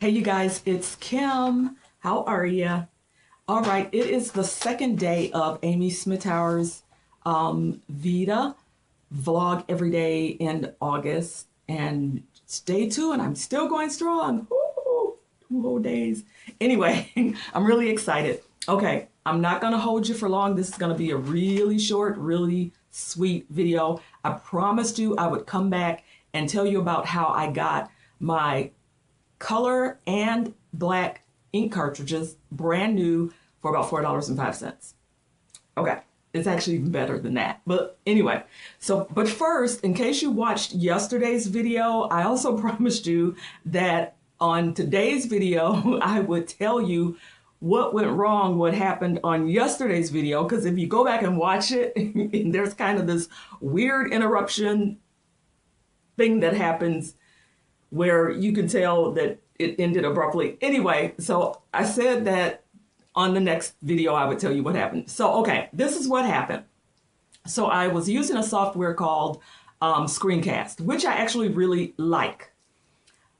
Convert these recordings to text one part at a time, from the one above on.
Hey, you guys, it's Kim. How are you? All right, it is the second day of Amy Smithauer's Vita vlog every day in August, and it's day two, and I'm still going strong. Woo, 2 whole days. Anyway, I'm really excited. Okay, I'm not gonna hold you for long. This is gonna be a really short, really sweet video. I promised you I would come back and tell you about how I got my color and black ink cartridges brand new for about $4.05. Okay, it's actually even better than that. But anyway, but first, in case you watched yesterday's video, I also promised you that on today's video, I would tell you what went wrong, what happened on yesterday's video, because if you go back and watch it, there's kind of this weird interruption thing that happens where you can tell that it ended abruptly. Anyway, so I said that on the next video I would tell you what happened. So, okay, this is what happened. So I was using a software called Screencast, which I actually really like.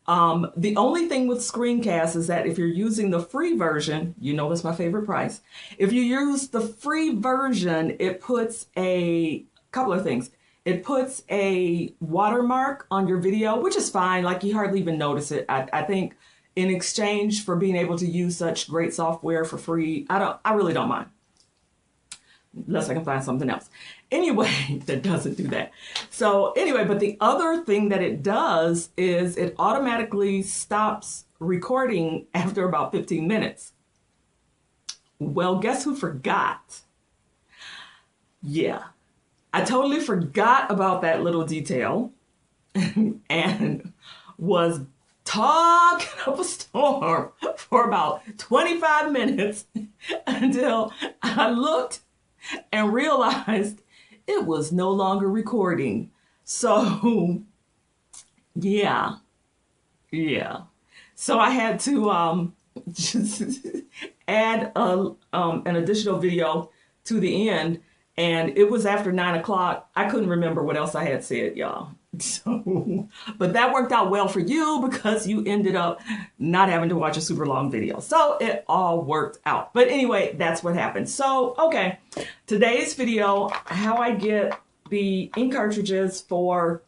The only thing with Screencast is that if you're using the free version, you know that's my favorite price. If you use the free version, it puts a couple of things. It puts a watermark on your video, which is fine. Like, you hardly even notice it. I think in exchange for being able to use such great software for free, I really don't mind. Unless I can find something else. Anyway, that doesn't do that. So anyway, but the other thing that it does is it automatically stops recording after about 15 minutes. Well, guess who forgot? Yeah. I totally forgot about that little detail and was talking up a storm for about 25 minutes until I looked and realized it was no longer recording. So, yeah. So I had to just add an additional video to the end. And it was after 9 o'clock. I couldn't remember what else I had said, y'all. So, but that worked out well for you because you ended up not having to watch a super long video. So it all worked out. But anyway, that's what happened. So, okay, today's video, how I get the ink cartridges for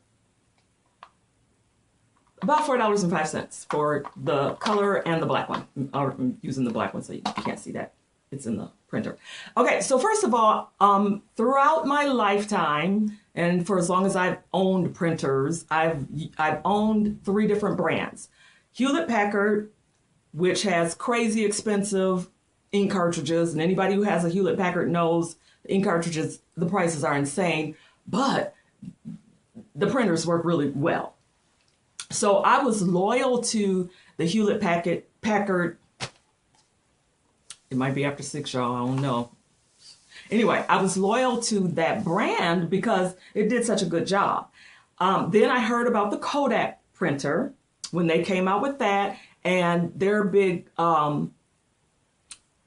about $4.05 for the color and the black one. I'm using the black one so you can't see that. It's in the printer. Okay, so first of all, throughout my lifetime, and for as long as I've owned printers, I've owned 3 different brands. Hewlett-Packard, which has crazy expensive ink cartridges, and anybody who has a Hewlett-Packard knows the ink cartridges, the prices are insane, but the printers work really well. So I was loyal to the Hewlett-Packard. It might be after 6, y'all, I don't know. Anyway, I was loyal to that brand because it did such a good job. Then I heard about the Kodak printer when they came out with that, and their big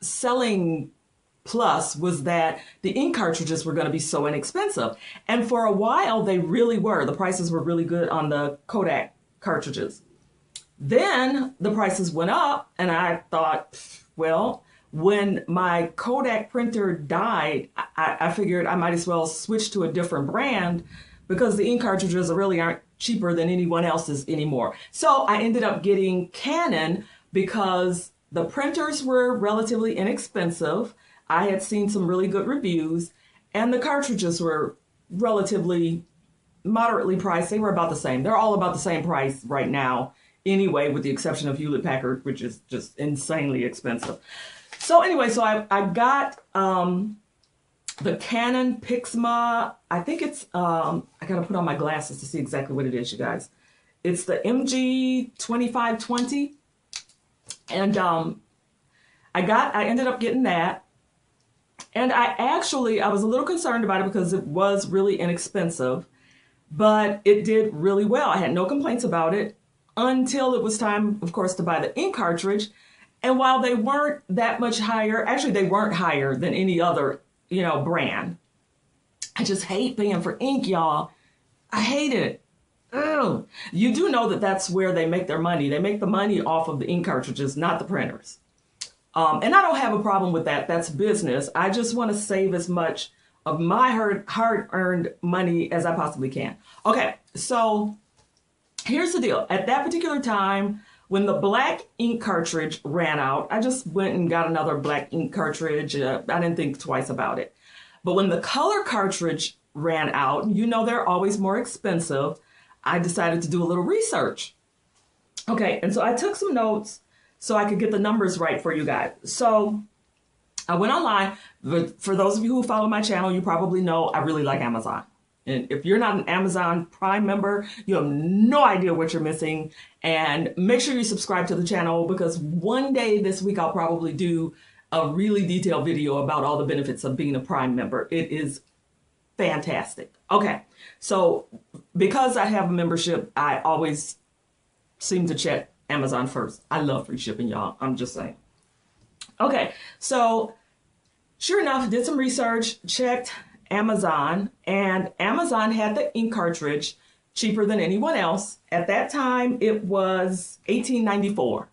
selling plus was that the ink cartridges were going to be so inexpensive. And for a while, they really were. The prices were really good on the Kodak cartridges. Then the prices went up, and I thought, well, when my Kodak printer died, I figured I might as well switch to a different brand because the ink cartridges really aren't cheaper than anyone else's anymore. So I ended up getting Canon because the printers were relatively inexpensive. I had seen some really good reviews, and the cartridges were relatively moderately priced. They were about the same. They're all about the same price right now anyway, with the exception of Hewlett-Packard, which is just insanely expensive. So anyway, so I got the Canon Pixma, I think it's, I gotta put on my glasses to see exactly what it is, you guys. It's the MG2520. And I ended up getting that. And I was a little concerned about it because it was really inexpensive, but it did really well. I had no complaints about it until it was time, of course, to buy the ink cartridge. And while they weren't that much higher, actually they weren't higher than any other, brand. I just hate paying for ink, y'all. I hate it. Ugh. You do know that that's where they make their money. They make the money off of the ink cartridges, not the printers. And I don't have a problem with that. That's business. I just want to save as much of my hard-earned money as I possibly can. Okay, so here's the deal. At that particular time, when the black ink cartridge ran out, I just went and got another black ink cartridge. I didn't think twice about it. But when the color cartridge ran out, you know they're always more expensive, I decided to do a little research. Okay, and so I took some notes so I could get the numbers right for you guys. So I went online. For those of you who follow my channel, you probably know I really like Amazon. And if you're not an Amazon Prime member, you have no idea what you're missing. And make sure you subscribe to the channel, because one day this week I'll probably do a really detailed video about all the benefits of being a Prime member. It is fantastic. Okay, so because I have a membership, I always seem to check Amazon first. I love free shipping, y'all. I'm just saying. Okay, so sure enough, did some research, checked Amazon, and Amazon had the ink cartridge cheaper than anyone else. At that time, it was $18.94.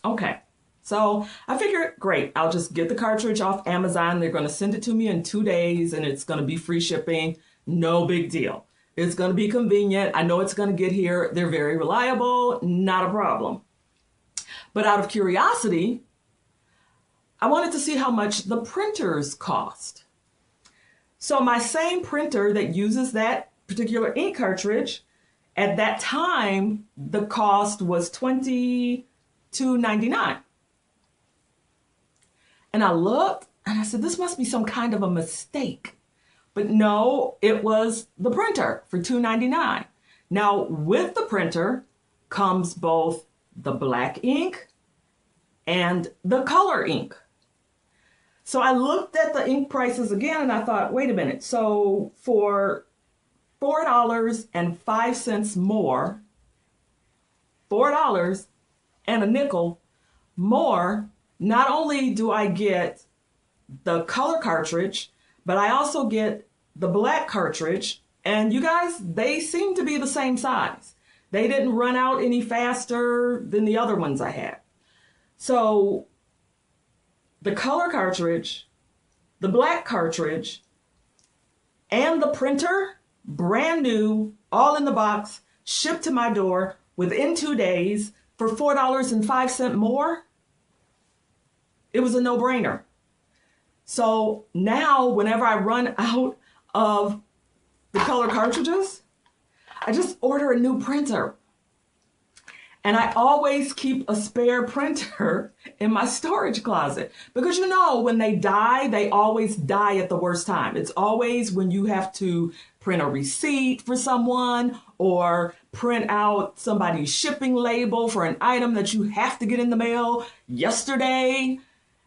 Okay, so I figured, great, I'll just get the cartridge off Amazon. They're going to send it to me in 2 days, and it's going to be free shipping. No big deal. It's going to be convenient. I know it's going to get here. They're very reliable. Not a problem. But out of curiosity, I wanted to see how much the printers cost. So my same printer that uses that particular ink cartridge, at that time, the cost was $22.99. And I looked and I said, this must be some kind of a mistake. But no, it was the printer for $2.99. Now, with the printer comes both the black ink and the color ink. So I looked at the ink prices again and I thought, wait a minute. So for $4.05 more, $4 and a nickel more, not only do I get the color cartridge, but I also get the black cartridge. And you guys, they seem to be the same size. They didn't run out any faster than the other ones I had. So the color cartridge, the black cartridge, and the printer, brand new, all in the box, shipped to my door within 2 days for $4.05 more. It was a no-brainer. So now whenever I run out of the color cartridges, I just order a new printer. And I always keep a spare printer in my storage closet, because you know, when they die, they always die at the worst time. It's always when you have to print a receipt for someone or print out somebody's shipping label for an item that you have to get in the mail yesterday.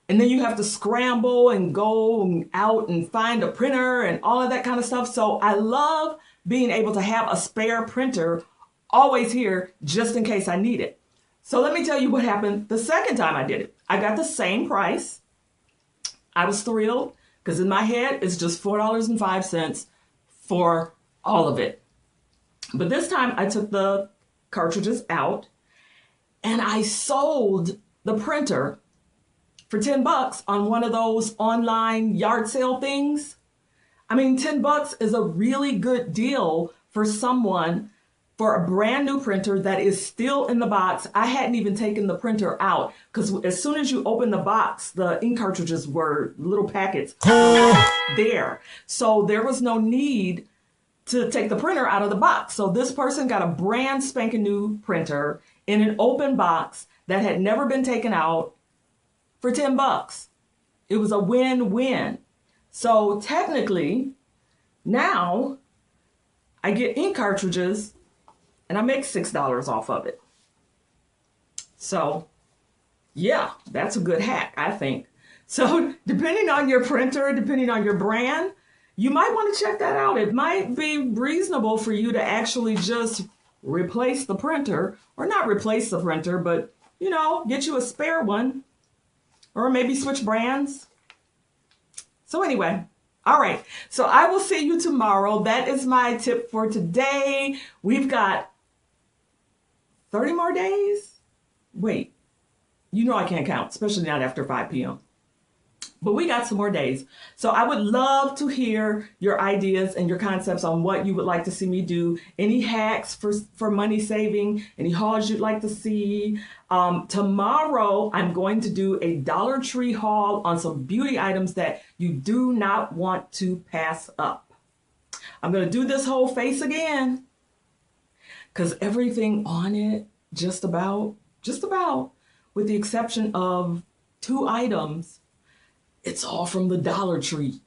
And then you have to scramble and go out and find a printer and all of that kind of stuff. So I love being able to have a spare printer always here just in case I need it. So let me tell you what happened the second time I did it. I got the same price. I was thrilled because in my head, it's just $4.05 for all of it. But this time I took the cartridges out and I sold the printer for $10 on one of those online yard sale things. I mean, $10 is a really good deal for someone for a brand new printer that is still in the box. I hadn't even taken the printer out because as soon as you open the box, the ink cartridges were little packets there. So there was no need to take the printer out of the box. So this person got a brand spanking new printer in an open box that had never been taken out for $10. It was a win-win. So technically, now I get ink cartridges and I make $6 off of it. So yeah, that's a good hack, I think. So depending on your printer, depending on your brand, you might want to check that out. It might be reasonable for you to actually just replace the printer, or not replace the printer, but you know, get you a spare one. Or maybe switch brands. So anyway, All right, so I will see you tomorrow. That is my tip for today. We've got 30 more days. Wait, you know I can't count, especially not after 5 p.m. But we got some more days. So I would love to hear your ideas and your concepts on what you would like to see me do. Any hacks for money saving, any hauls you'd like to see. Tomorrow, I'm going to do a Dollar Tree haul on some beauty items that you do not want to pass up. I'm going to do this whole face again because everything on it, just about, with the exception of 2 items, it's all from the Dollar Tree.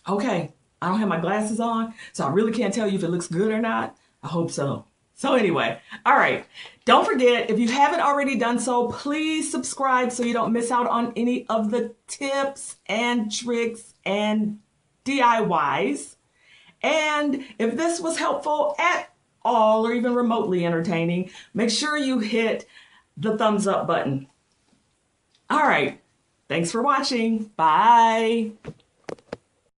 Okay, I don't have my glasses on, so I really can't tell you if it looks good or not. I hope so. So anyway, all right. Don't forget, if you haven't already done so, please subscribe so you don't miss out on any of the tips and tricks and DIYs. And if this was helpful at all or even remotely entertaining, make sure you hit the thumbs up button. All right. Thanks for watching. Bye.